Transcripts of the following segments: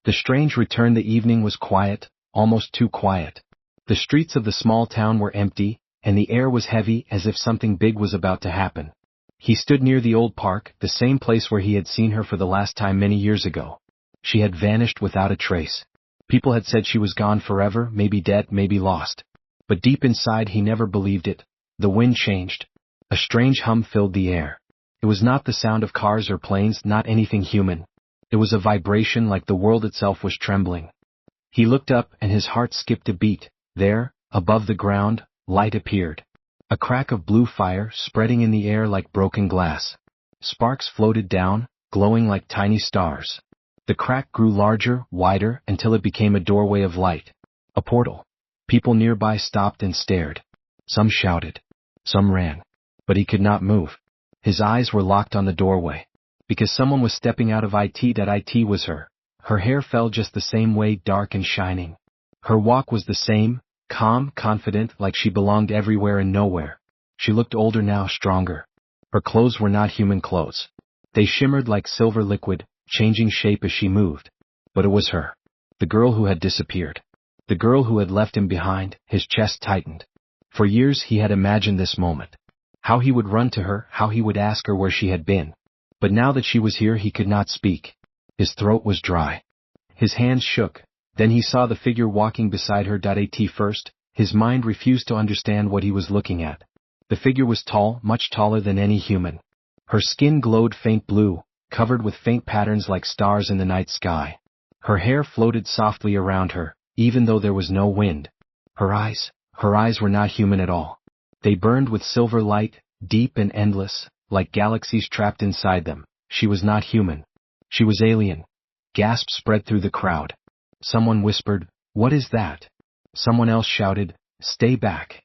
The strange return. The evening was quiet, almost too quiet. The streets of the small town were empty, and the air was heavy as if something big was about to happen. He stood near the old park, the same place where he had seen her for the last time many years ago. She had vanished without a trace. People had said she was gone forever, maybe dead, maybe lost. But deep inside he never believed it. The wind changed. A strange hum filled the air. It was not the sound of cars or planes, not anything human. It was a vibration like the world itself was trembling. He looked up and his heart skipped a beat. There, above the ground, light appeared. A crack of blue fire spreading in the air like broken glass. Sparks floated down, glowing like tiny stars. The crack grew larger, wider, until it became a doorway of light. A portal. People nearby stopped and stared. Some shouted. Some ran. But he could not move. His eyes were locked on the doorway. Because someone was stepping out of it. That it was her. Her hair fell just the same way, dark and shining. Her walk was the same, calm, confident, like she belonged everywhere and nowhere. She looked older now, stronger. Her clothes were not human clothes. They shimmered like silver liquid, changing shape as she moved. But it was her. The girl who had disappeared. The girl who had left him behind. His chest tightened. For years he had imagined this moment. How he would run to her, how he would ask her where she had been. But now that she was here he could not speak. His throat was dry. His hands shook. Then he saw the figure walking beside her. At first, his mind refused to understand what he was looking at. The figure was tall, much taller than any human. Her skin glowed faint blue, covered with faint patterns like stars in the night sky. Her hair floated softly around her, even though there was no wind. Her eyes were not human at all. They burned with silver light, deep and endless, like galaxies trapped inside them. She was not human. She was alien. Gasps spread through the crowd. Someone whispered, "What is that?" Someone else shouted, "Stay back."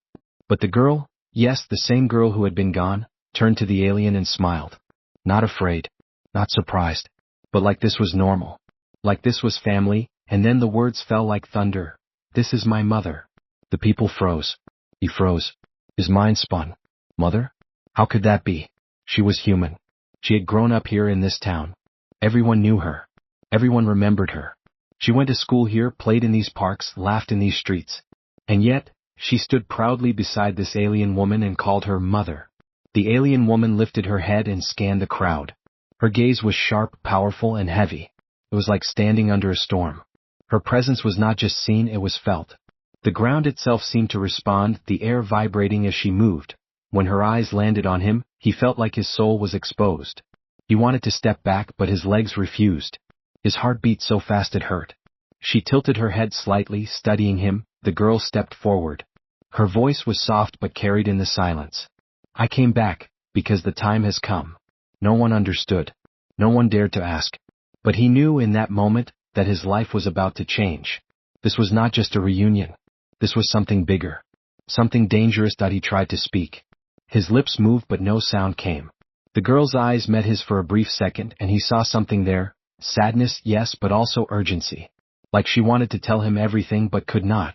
But the girl, yes, the same girl who had been gone, turned to the alien and smiled. Not afraid. Not surprised. But like this was normal. Like this was family, and then the words fell like thunder. "This is my mother." The people froze. He froze. His mind spun. Mother? How could that be? She was human. She had grown up here in this town. Everyone knew her. Everyone remembered her. She went to school here, played in these parks, laughed in these streets. And yet, she stood proudly beside this alien woman and called her mother. The alien woman lifted her head and scanned the crowd. Her gaze was sharp, powerful, and heavy. It was like standing under a storm. Her presence was not just seen, it was felt. The ground itself seemed to respond, the air vibrating as she moved. When her eyes landed on him, he felt like his soul was exposed. He wanted to step back, but his legs refused. His heart beat so fast it hurt. She tilted her head slightly, studying him. The girl stepped forward. Her voice was soft but carried in the silence. "I came back, because the time has come." No one understood. No one dared to ask. But he knew in that moment that his life was about to change. This was not just a reunion. This was something bigger. Something dangerous. He tried to speak. His lips moved but no sound came. The girl's eyes met his for a brief second and he saw something there. Sadness, yes, but also urgency. Like she wanted to tell him everything but could not.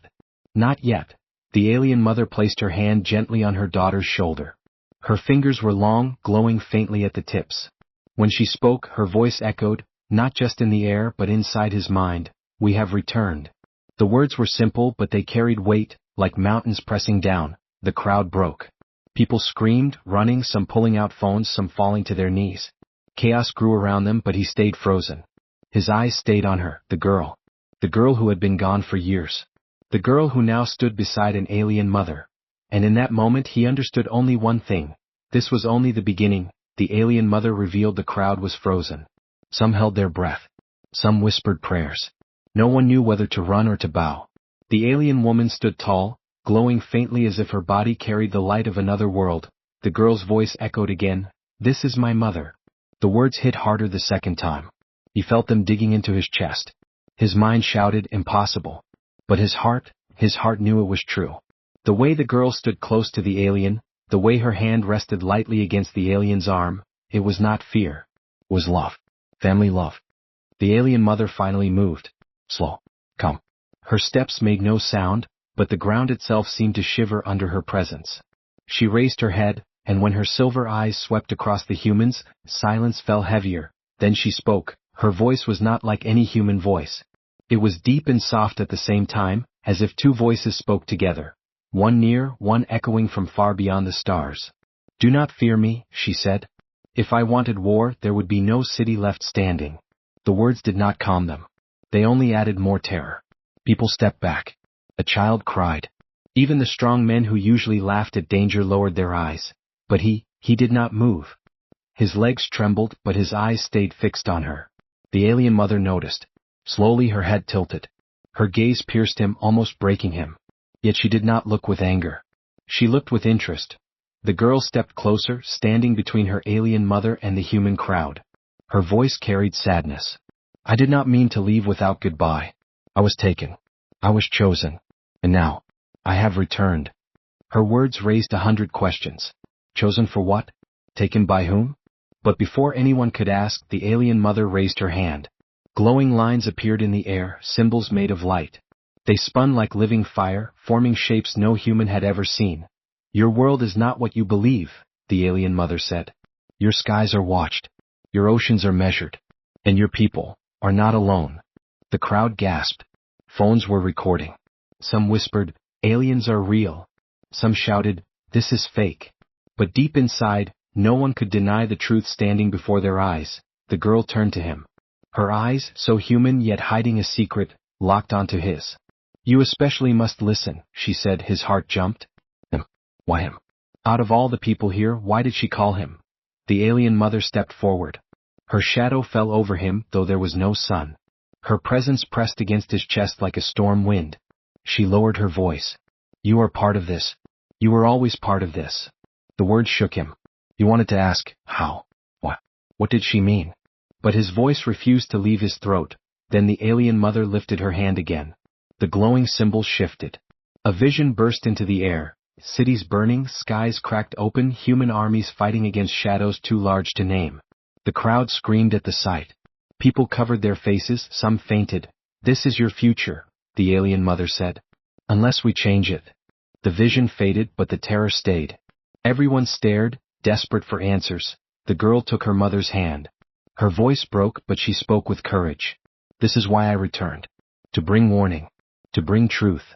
Not yet. The alien mother placed her hand gently on her daughter's shoulder. Her fingers were long, glowing faintly at the tips. When she spoke, her voice echoed, not just in the air but inside his mind. "We have returned." The words were simple but they carried weight, like mountains pressing down. The crowd broke. People screamed, running, some pulling out phones, some falling to their knees. Chaos grew around them but he stayed frozen. His eyes stayed on her, the girl. The girl who had been gone for years. The girl who now stood beside an alien mother. And in that moment he understood only one thing. This was only the beginning. The alien mother revealed. The crowd was frozen. Some held their breath. Some whispered prayers. No one knew whether to run or to bow. The alien woman stood tall, glowing faintly as if her body carried the light of another world. The girl's voice echoed again, "This is my mother." The words hit harder the second time. He felt them digging into his chest. His mind shouted, "Impossible." But his heart knew it was true. The way the girl stood close to the alien, the way her hand rested lightly against the alien's arm, it was not fear. It was love. Family love. The alien mother finally moved. Slow. Come. Her steps made no sound, but the ground itself seemed to shiver under her presence. She raised her head, and when her silver eyes swept across the humans, silence fell heavier. Then she spoke. Her voice was not like any human voice. It was deep and soft at the same time, as if two voices spoke together. One near, one echoing from far beyond the stars. "Do not fear me," she said. "If I wanted war, there would be no city left standing." The words did not calm them. They only added more terror. People stepped back. A child cried. Even the strong men who usually laughed at danger lowered their eyes. But he did not move. His legs trembled, but his eyes stayed fixed on her. The alien mother noticed. Slowly her head tilted. Her gaze pierced him, almost breaking him. Yet she did not look with anger. She looked with interest. The girl stepped closer, standing between her alien mother and the human crowd. Her voice carried sadness. "I did not mean to leave without goodbye. I was taken. I was chosen. And now, I have returned." Her words raised 100 questions. Chosen for what? Taken by whom? But before anyone could ask, the alien mother raised her hand. Glowing lines appeared in the air, symbols made of light. They spun like living fire, forming shapes no human had ever seen. "Your world is not what you believe," the alien mother said. "Your skies are watched. Your oceans are measured. And your people are not alone." The crowd gasped. Phones were recording. Some whispered, "Aliens are real." Some shouted, "This is fake." But deep inside, no one could deny the truth standing before their eyes. The girl turned to him. Her eyes, so human yet hiding a secret, locked onto his. "You especially must listen," she said. His heart jumped. Him. Why him? Out of all the people here, why did she call him? The alien mother stepped forward. Her shadow fell over him, though there was no sun. Her presence pressed against his chest like a storm wind. She lowered her voice. "You are part of this. You were always part of this." The words shook him. He wanted to ask, how? What did she mean? But his voice refused to leave his throat. Then the alien mother lifted her hand again. The glowing symbols shifted. A vision burst into the air. Cities burning, skies cracked open, human armies fighting against shadows too large to name. The crowd screamed at the sight. People covered their faces, some fainted. "This is your future," the alien mother said. "Unless we change it." The vision faded, but the terror stayed. Everyone stared, desperate for answers. The girl took her mother's hand. Her voice broke, but she spoke with courage. "This is why I returned. To bring warning. To bring truth."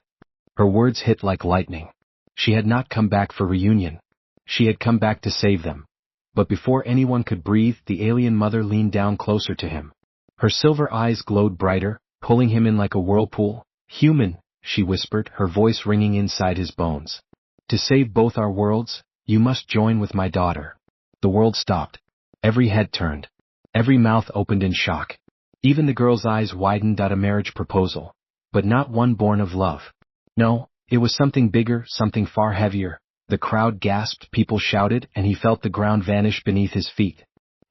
Her words hit like lightning. She had not come back for reunion. She had come back to save them. But before anyone could breathe, the alien mother leaned down closer to him. Her silver eyes glowed brighter, pulling him in like a whirlpool. "Human," she whispered, her voice ringing inside his bones. "To save both our worlds, you must join with my daughter." The world stopped. Every head turned. Every mouth opened in shock. Even the girl's eyes widened at a marriage proposal. But not one born of love. No, it was something bigger, something far heavier. The crowd gasped, people shouted, and he felt the ground vanish beneath his feet.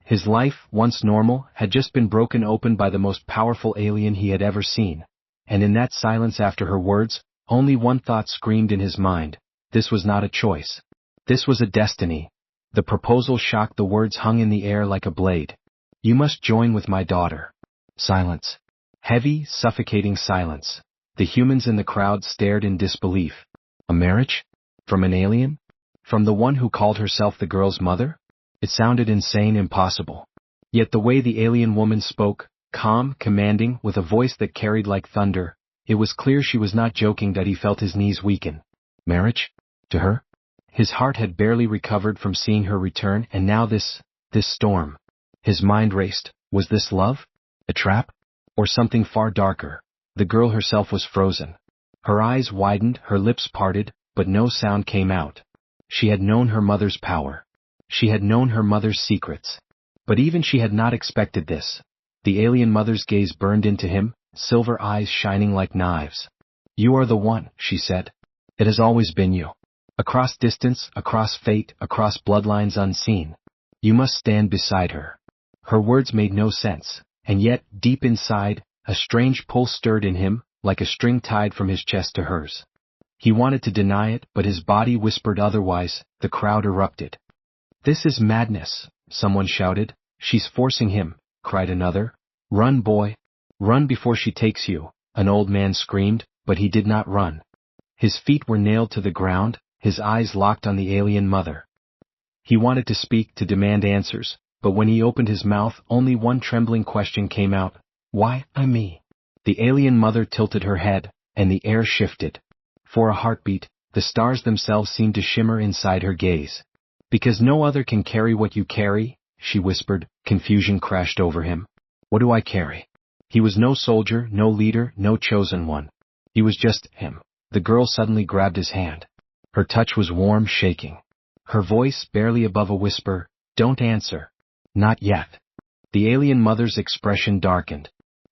His life, once normal, had just been broken open by the most powerful alien he had ever seen. And in that silence after her words, only one thought screamed in his mind. This was not a choice. This was a destiny. The proposal shocked. The words hung in the air like a blade. "You must join with my daughter." Silence. Heavy, suffocating silence. The humans in the crowd stared in disbelief. A marriage? From an alien? From the one who called herself the girl's mother? It sounded insane, impossible. Yet the way the alien woman spoke, calm, commanding, with a voice that carried like thunder, it was clear she was not joking. That he felt his knees weaken. Marriage? To her? His heart had barely recovered from seeing her return, and now this storm. His mind raced. Was this love? A trap? Or something far darker? The girl herself was frozen. Her eyes widened, her lips parted, but no sound came out. She had known her mother's power. She had known her mother's secrets. But even she had not expected this. The alien mother's gaze burned into him, silver eyes shining like knives. "You are the one," she said. "It has always been you. Across distance, across fate, across bloodlines unseen. You must stand beside her." Her words made no sense, and yet, deep inside, a strange pull stirred in him, like a string tied from his chest to hers. He wanted to deny it, but his body whispered otherwise. The crowd erupted. "This is madness," someone shouted. "She's forcing him," cried another. "Run, boy. Run before she takes you," an old man screamed, but he did not run. His feet were nailed to the ground, his eyes locked on the alien mother. He wanted to speak, to demand answers, but when he opened his mouth, only one trembling question came out. "Why, me?" The alien mother tilted her head, and the air shifted. For a heartbeat, the stars themselves seemed to shimmer inside her gaze. Because no other can carry what you carry, she whispered. Confusion crashed over him. What do I carry? He was no soldier, no leader, no chosen one. He was just him. The girl suddenly grabbed his hand. Her touch was warm, shaking. Her voice barely above a whisper, "Don't answer. Not yet." The alien mother's expression darkened.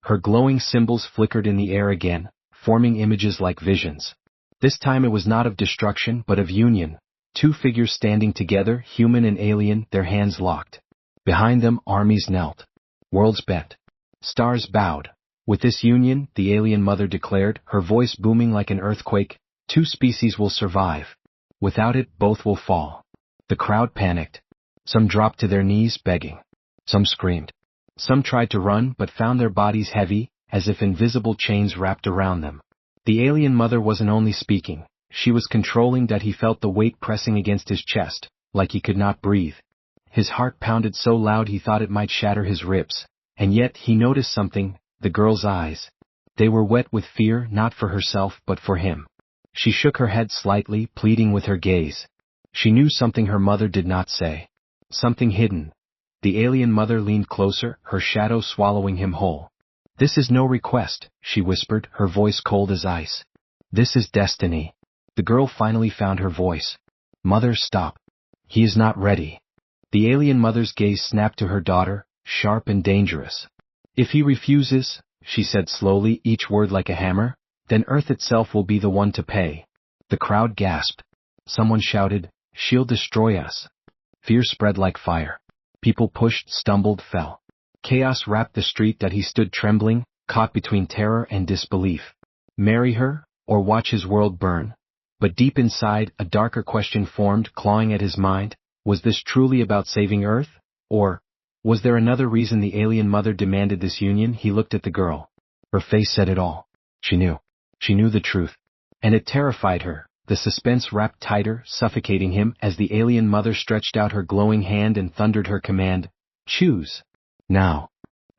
Her glowing symbols flickered in the air again, forming images like visions. This time it was not of destruction but of union. Two figures standing together, human and alien, their hands locked. Behind them armies knelt. Worlds bent. Stars bowed. With this union, the alien mother declared, her voice booming like an earthquake, two species will survive. Without it, both will fall. The crowd panicked. Some dropped to their knees, begging. Some screamed. Some tried to run but found their bodies heavy, as if invisible chains wrapped around them. The alien mother wasn't only speaking, she was controlling that he felt the weight pressing against his chest, like he could not breathe. His heart pounded so loud he thought it might shatter his ribs, and yet he noticed something, the girl's eyes. They were wet with fear, not for herself but for him. She shook her head slightly, pleading with her gaze. She knew something her mother did not say. Something hidden. The alien mother leaned closer, her shadow swallowing him whole. This is no request, she whispered, her voice cold as ice. This is destiny. The girl finally found her voice. Mother, stop. He is not ready. The alien mother's gaze snapped to her daughter, sharp and dangerous. If he refuses, she said slowly, each word like a hammer, then Earth itself will be the one to pay. The crowd gasped. Someone shouted, she'll destroy us. Fear spread like fire. People pushed, stumbled, fell. Chaos wrapped the street that he stood trembling, caught between terror and disbelief. Marry her, or watch his world burn? But deep inside, a darker question formed, clawing at his mind. Was this truly about saving Earth? Or was there another reason the alien mother demanded this union? He looked at the girl. Her face said it all. She knew. She knew the truth. And it terrified her. The suspense wrapped tighter, suffocating him as the alien mother stretched out her glowing hand and thundered her command. Choose. Now.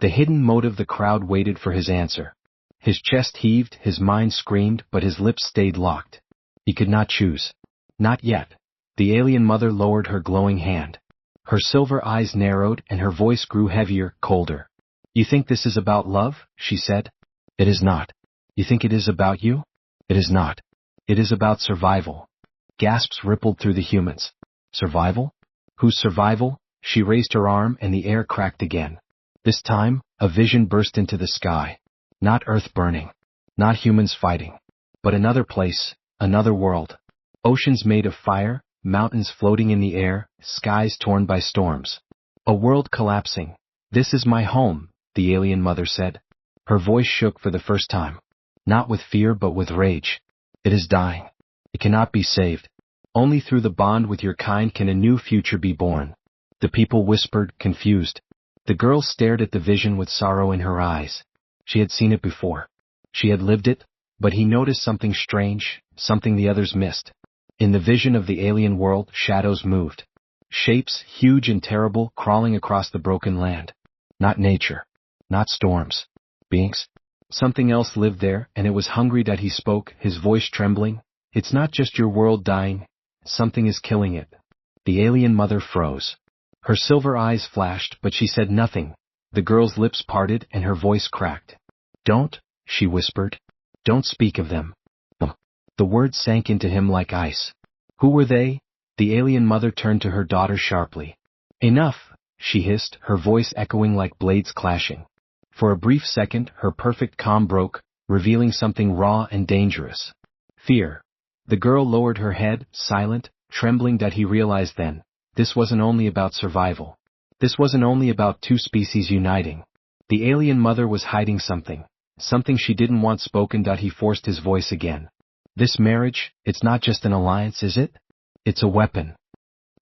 The hidden motive. The crowd waited for his answer. His chest heaved, his mind screamed, but his lips stayed locked. He could not choose. Not yet. The alien mother lowered her glowing hand. Her silver eyes narrowed and her voice grew heavier, colder. You think this is about love? She said. It is not. You think it is about you? It is not. It is about survival. Gasps rippled through the humans. Survival? Whose survival? She raised her arm and the air cracked again. This time, a vision burst into the sky. Not Earth burning. Not humans fighting. But another place, another world. Oceans made of fire, mountains floating in the air, skies torn by storms. A world collapsing. This is my home, the alien mother said. Her voice shook for the first time. Not with fear but with rage. It is dying. It cannot be saved. Only through the bond with your kind can a new future be born. The people whispered, confused. The girl stared at the vision with sorrow in her eyes. She had seen it before. She had lived it, but he noticed something strange, something the others missed. In the vision of the alien world, shadows moved. Shapes, huge and terrible, crawling across the broken land. Not nature. Not storms. Beings. Something else lived there, and it was hungry that he spoke, his voice trembling. It's not just your world dying. Something is killing it. The alien mother froze. Her silver eyes flashed, but she said nothing. The girl's lips parted and her voice cracked. Don't, she whispered. Don't speak of them. The words sank into him like ice. Who were they? The alien mother turned to her daughter sharply. Enough, she hissed, her voice echoing like blades clashing. For a brief second, her perfect calm broke, revealing something raw and dangerous. Fear. The girl lowered her head, silent, trembling that he realized then. This wasn't only about survival. This wasn't only about two species uniting. The alien mother was hiding something. Something she didn't want spoken. He forced his voice again. This marriage, it's not just an alliance, is it? It's a weapon.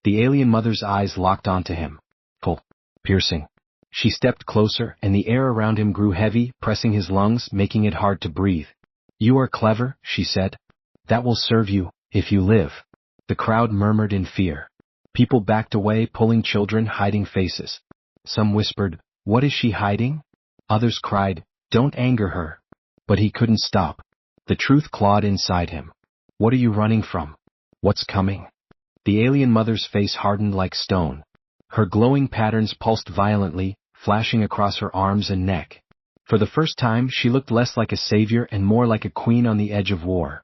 The alien mother's eyes locked onto him. Full. Piercing. She stepped closer, and the air around him grew heavy, pressing his lungs, making it hard to breathe. You are clever, she said. That will serve you, if you live. The crowd murmured in fear. People backed away, pulling children, hiding faces. Some whispered, what is she hiding? Others cried, don't anger her. But he couldn't stop. The truth clawed inside him. What are you running from? What's coming? The alien mother's face hardened like stone. Her glowing patterns pulsed violently, flashing across her arms and neck. For the first time she looked less like a savior and more like a queen on the edge of war.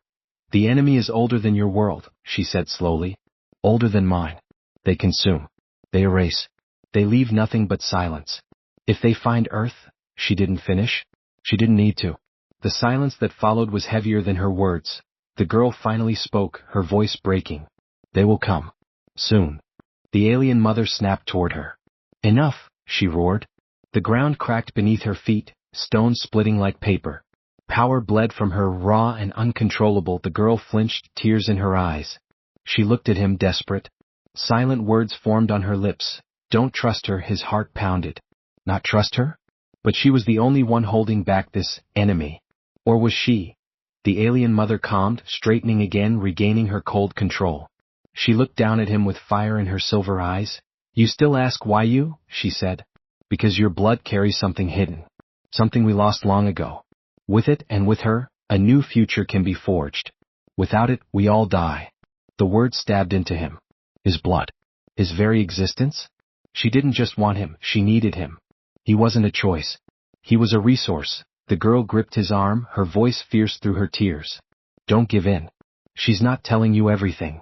The enemy is older than your world, she said slowly. Older than mine. They consume. They erase. They leave nothing but silence. If they find Earth, she didn't finish. She didn't need to. The silence that followed was heavier than her words. The girl finally spoke, her voice breaking. They will come. Soon. The alien mother snapped toward her. Enough, she roared. The ground cracked beneath her feet, stone splitting like paper. Power bled from her, raw and uncontrollable. The girl flinched, tears in her eyes. She looked at him, desperate. Silent words formed on her lips. Don't trust her, his heart pounded. Not trust her? But she was the only one holding back this enemy. Or was she? The alien mother calmed, straightening again, regaining her cold control. She looked down at him with fire in her silver eyes. You still ask why you? She said. Because your blood carries something hidden. Something we lost long ago. With it, and with her, a new future can be forged. Without it, we all die. The word stabbed into him. His blood. His very existence? She didn't just want him, she needed him. He wasn't a choice. He was a resource. The girl gripped his arm, her voice fierce through her tears. Don't give in. She's not telling you everything.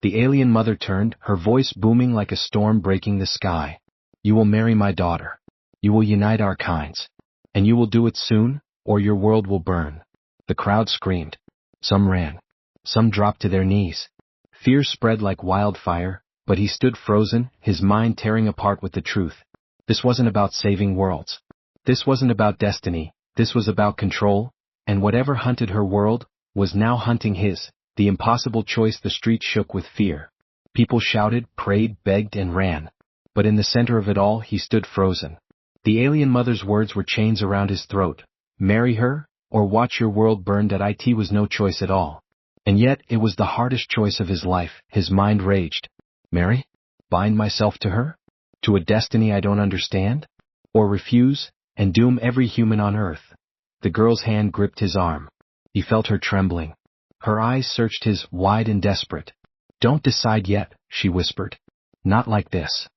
The alien mother turned, her voice booming like a storm breaking the sky. You will marry my daughter. You will unite our kinds. And you will do it soon, or your world will burn. The crowd screamed. Some ran. Some dropped to their knees. Fear spread like wildfire, but he stood frozen, his mind tearing apart with the truth. This wasn't about saving worlds. This wasn't about destiny. This was about control, and whatever hunted her world was now hunting his. The impossible choice. The street shook with fear. People shouted, prayed, begged, and ran. But in the center of it all, he stood frozen. The alien mother's words were chains around his throat. Marry her, or watch your world burn. That it was no choice at all. And yet, it was the hardest choice of his life. His mind raged. Marry? Bind myself to her? To a destiny I don't understand? Or refuse, and doom every human on Earth? The girl's hand gripped his arm. He felt her trembling. Her eyes searched his, wide and desperate. Don't decide yet, she whispered. Not like this.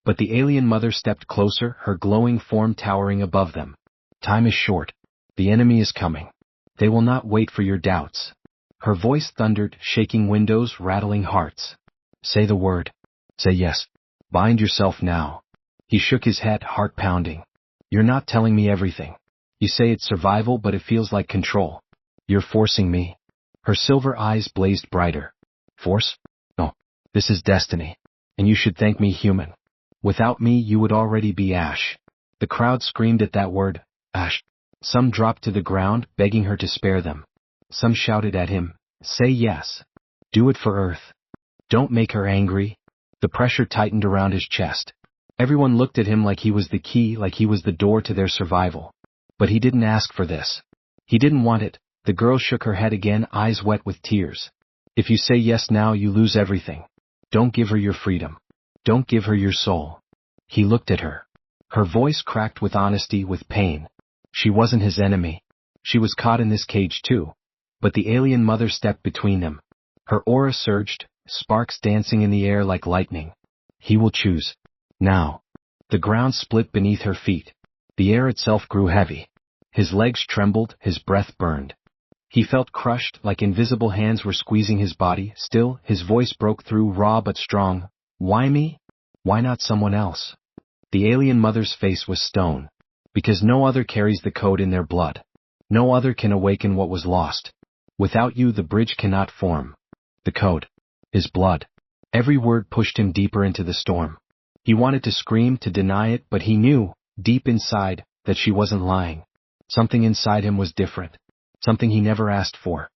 But the alien mother stepped closer, her glowing form towering above them. Time is short. The enemy is coming. They will not wait for your doubts. Her voice thundered, shaking windows, rattling hearts. Say the word. Say yes. Bind yourself now. He shook his head, heart pounding. You're not telling me everything. You say it's survival, but it feels like control. You're forcing me. Her silver eyes blazed brighter. Force? No. This is destiny. And you should thank me, human. Without me, you would already be ash. The crowd screamed at that word, ash. Some dropped to the ground, begging her to spare them. Some shouted at him, say yes. Do it for Earth. Don't make her angry. The pressure tightened around his chest. Everyone looked at him like he was the key, like he was the door to their survival. But he didn't ask for this. He didn't want it. The girl shook her head again, eyes wet with tears. If you say yes now, you lose everything. Don't give her your freedom. Don't give her your soul. He looked at her. Her voice cracked with honesty, with pain. She wasn't his enemy. She was caught in this cage too. But the alien mother stepped between them. Her aura surged, sparks dancing in the air like lightning. He will choose. Now. The ground split beneath her feet. The air itself grew heavy. His legs trembled, his breath burned. He felt crushed, like invisible hands were squeezing his body. Still, his voice broke through, raw but strong. Why me? Why not someone else? The alien mother's face was stone. Because no other carries the code in their blood. No other can awaken what was lost. Without you, the bridge cannot form. The code. His blood. Every word pushed him deeper into the storm. He wanted to scream, to deny it, but he knew, deep inside, that she wasn't lying. Something inside him was different. Something he never asked for.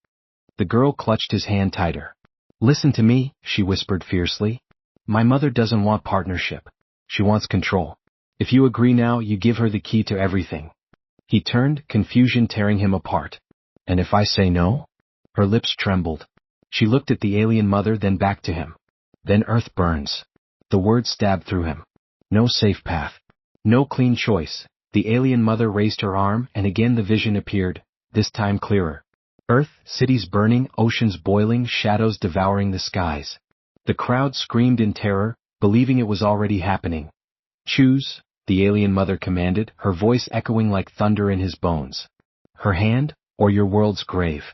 The girl clutched his hand tighter. Listen to me, she whispered fiercely. My mother doesn't want partnership. She wants control. If you agree now, you give her the key to everything. He turned, confusion tearing him apart. And if I say no? Her lips trembled. She looked at the alien mother, then back to him. Then Earth burns. The word stabbed through him. No safe path. No clean choice. The alien mother raised her arm, and again the vision appeared. this time clearer. Earth, cities burning, oceans boiling, shadows devouring the skies. The crowd screamed in terror, believing it was already happening. Choose, the alien mother commanded, her voice echoing like thunder in his bones. Her hand, or your world's grave.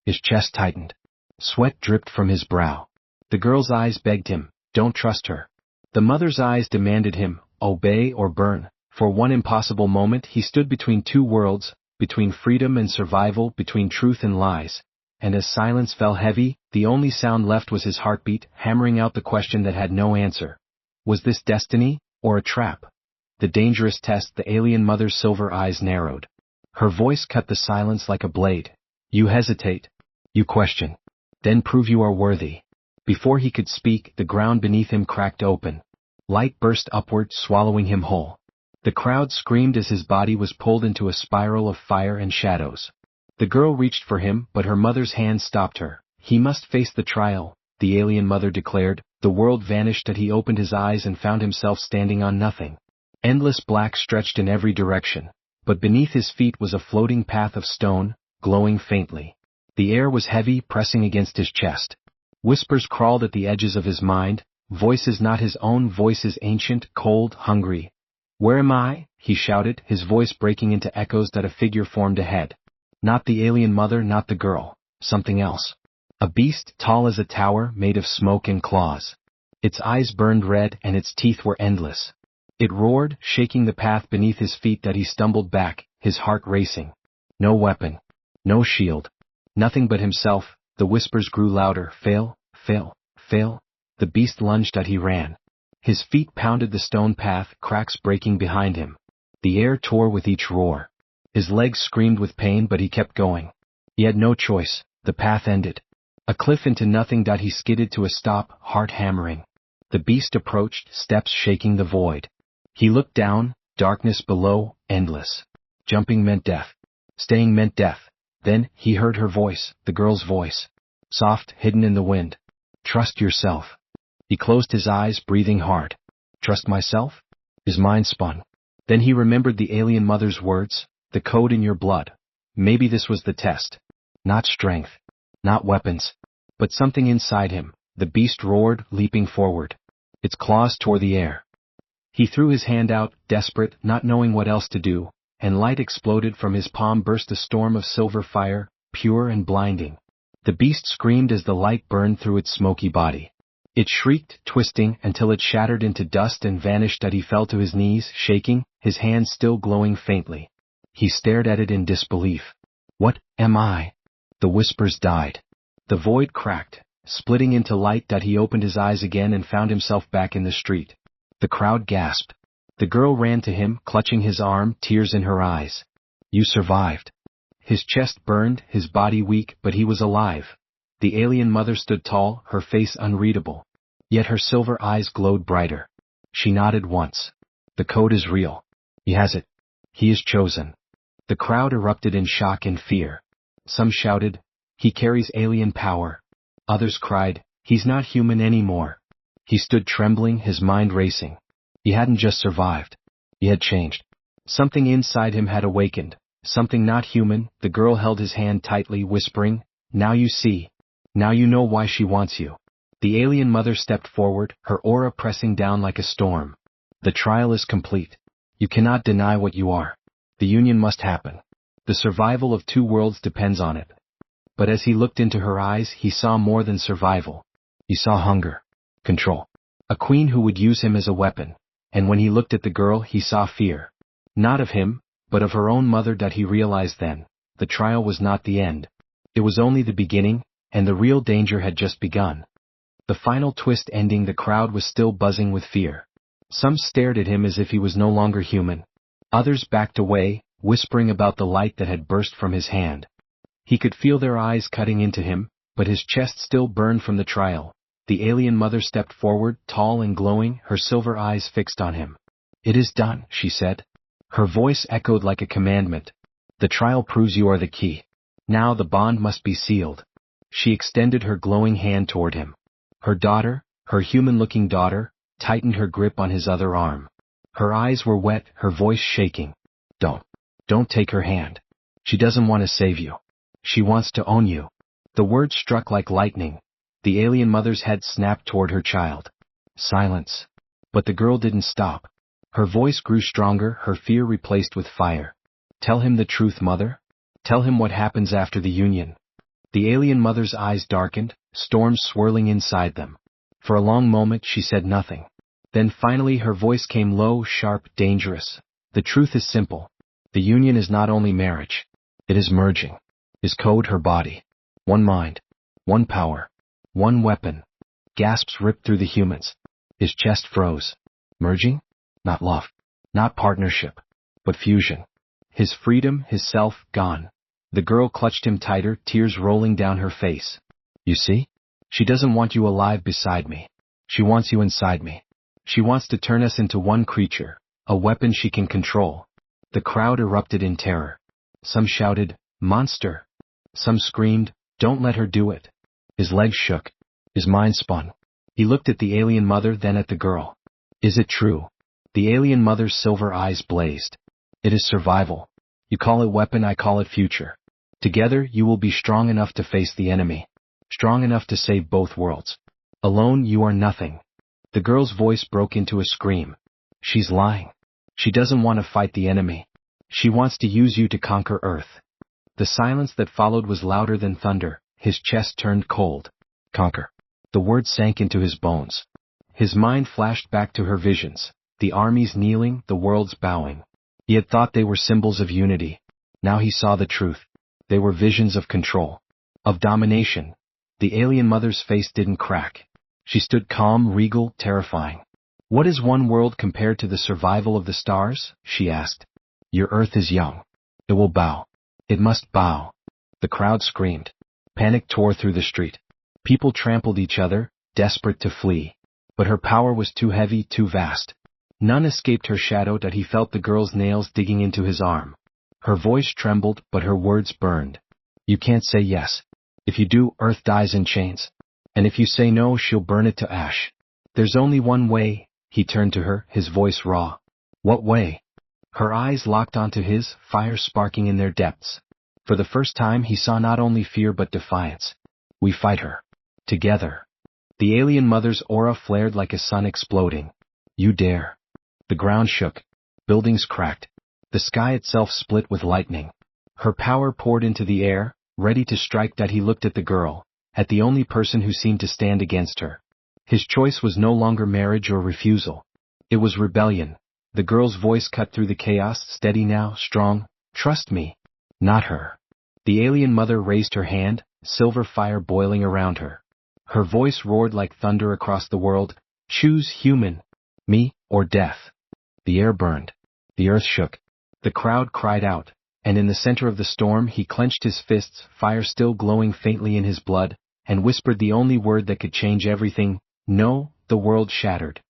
His chest tightened. Sweat dripped from his brow. The girl's eyes begged him, don't trust her. The mother's eyes demanded him, obey or burn. For one impossible moment he stood between two worlds, between freedom and survival, between truth and lies. And as silence fell heavy, the only sound left was his heartbeat, hammering out the question that had no answer. Was this destiny, or a trap? The dangerous test. The alien mother's silver eyes narrowed. Her voice cut the silence like a blade. You hesitate. You question. Then prove you are worthy. Before he could speak, the ground beneath him cracked open. Light burst upward, swallowing him whole. The crowd screamed as his body was pulled into a spiral of fire and shadows. The girl reached for him, but her mother's hand stopped her. He must face the trial, the alien mother declared. The world vanished as he opened his eyes and found himself standing on nothing. Endless black stretched in every direction, but beneath his feet was a floating path of stone, glowing faintly. The air was heavy, pressing against his chest. Whispers crawled at the edges of his mind, voices not his own, voices ancient, cold, hungry. Where am I? He shouted, his voice breaking into echoes that a figure formed ahead. Not the alien mother, not the girl. Something else. A beast, tall as a tower, made of smoke and claws. Its eyes burned red and its teeth were endless. It roared, shaking the path beneath his feet that he stumbled back, his heart racing. No weapon. No shield. Nothing but himself. The whispers grew louder. Fail, fail, fail. The beast lunged as he ran. His feet pounded the stone path, cracks breaking behind him. The air tore with each roar. His legs screamed with pain, but he kept going. He had no choice. The path ended. A cliff into nothing. He skidded to a stop, heart hammering. The beast approached, steps shaking the void. He looked down, darkness below, endless. Jumping meant death. Staying meant death. Then, he heard her voice, the girl's voice. Soft, hidden in the wind. Trust yourself. He closed his eyes, breathing hard. Trust myself? His mind spun. Then he remembered the alien mother's words, the code in your blood. Maybe this was the test. Not strength. Not weapons. But something inside him. The beast roared, leaping forward. Its claws tore the air. He threw his hand out, desperate, not knowing what else to do, and light exploded from his palm, burst a storm of silver fire, pure and blinding. The beast screamed as the light burned through its smoky body. It shrieked, twisting, until it shattered into dust and vanished as he fell to his knees, shaking, his hands still glowing faintly. He stared at it in disbelief. What am I? The whispers died. The void cracked, splitting into light. He opened his eyes again and found himself back in the street. The crowd gasped. The girl ran to him, clutching his arm, tears in her eyes. You survived. His chest burned, his body weak, but he was alive. The alien mother stood tall, her face unreadable. Yet her silver eyes glowed brighter. She nodded once. The code is real. He has it. He is chosen. The crowd erupted in shock and fear. Some shouted, he carries alien power. Others cried, he's not human anymore. He stood trembling, his mind racing. He hadn't just survived. He had changed. Something inside him had awakened. Something not human. The girl held his hand tightly, whispering, now you see. Now you know why she wants you. The alien mother stepped forward, her aura pressing down like a storm. The trial is complete. You cannot deny what you are. The union must happen. The survival of two worlds depends on it. But as he looked into her eyes, he saw more than survival. He saw hunger. Control. A queen who would use him as a weapon. And when he looked at the girl, he saw fear. Not of him, but of her own mother. He realized then, the trial was not the end. It was only the beginning, and the real danger had just begun. The final twist ending, the crowd was still buzzing with fear. Some stared at him as if he was no longer human. Others backed away, whispering about the light that had burst from his hand. He could feel their eyes cutting into him, but his chest still burned from the trial. The alien mother stepped forward, tall and glowing, her silver eyes fixed on him. It is done, she said. Her voice echoed like a commandment. The trial proves you are the key. Now the bond must be sealed. She extended her glowing hand toward him. Her daughter, her human-looking daughter, tightened her grip on his other arm. Her eyes were wet, her voice shaking. Don't take her hand. She doesn't want to save you. She wants to own you. The words struck like lightning. The alien mother's head snapped toward her child. Silence. But the girl didn't stop. Her voice grew stronger, her fear replaced with fire. Tell him the truth, mother. Tell him what happens after the union. The alien mother's eyes darkened, storms swirling inside them. For a long moment she said nothing. Then finally her voice came low, sharp, dangerous. The truth is simple. The union is not only marriage. It is merging. Is code her body. One mind. One power. One weapon. Gasps ripped through the humans. His chest froze. Merging? Not love. Not partnership. But fusion. His freedom, his self, gone. The girl clutched him tighter, tears rolling down her face. You see? She doesn't want you alive beside me. She wants you inside me. She wants to turn us into one creature, a weapon she can control. The crowd erupted in terror. Some shouted, "Monster!" Some screamed, "Don't let her do it." His legs shook. His mind spun. He looked at the alien mother, then at the girl. Is it true? The alien mother's silver eyes blazed. It is survival. You call it weapon, I call it future. Together you will be strong enough to face the enemy. Strong enough to save both worlds. Alone you are nothing. The girl's voice broke into a scream. She's lying. She doesn't want to fight the enemy. She wants to use you to conquer Earth. The silence that followed was louder than thunder. His chest turned cold. Conquer. The word sank into his bones. His mind flashed back to her visions. The armies kneeling, the worlds bowing. He had thought they were symbols of unity. Now he saw the truth. They were visions of control. Of domination. The alien mother's face didn't crack. She stood calm, regal, terrifying. What is one world compared to the survival of the stars? She asked. Your Earth is young. It will bow. It must bow. The crowd screamed. Panic tore through the street. People trampled each other, desperate to flee. But her power was too heavy, too vast. None escaped her shadow, that he felt the girl's nails digging into his arm. Her voice trembled, but her words burned. You can't say yes. If you do, Earth dies in chains. And if you say no, she'll burn it to ash. There's only one way. He turned to her, his voice raw. What way? Her eyes locked onto his, fire sparking in their depths. For the first time he saw not only fear but defiance. We fight her. Together. The alien mother's aura flared like a sun exploding. You dare. The ground shook. Buildings cracked. The sky itself split with lightning. Her power poured into the air, ready to strike. That he looked at the girl, at the only person who seemed to stand against her. His choice was no longer marriage or refusal. It was rebellion. The girl's voice cut through the chaos, steady now, strong. Trust me. Not her. The alien mother raised her hand, silver fire boiling around her. Her voice roared like thunder across the world. Choose human. Me, or death. The air burned. The earth shook. The crowd cried out, and in the center of the storm he clenched his fists, fire still glowing faintly in his blood, and whispered the only word that could change everything. No. The world shattered.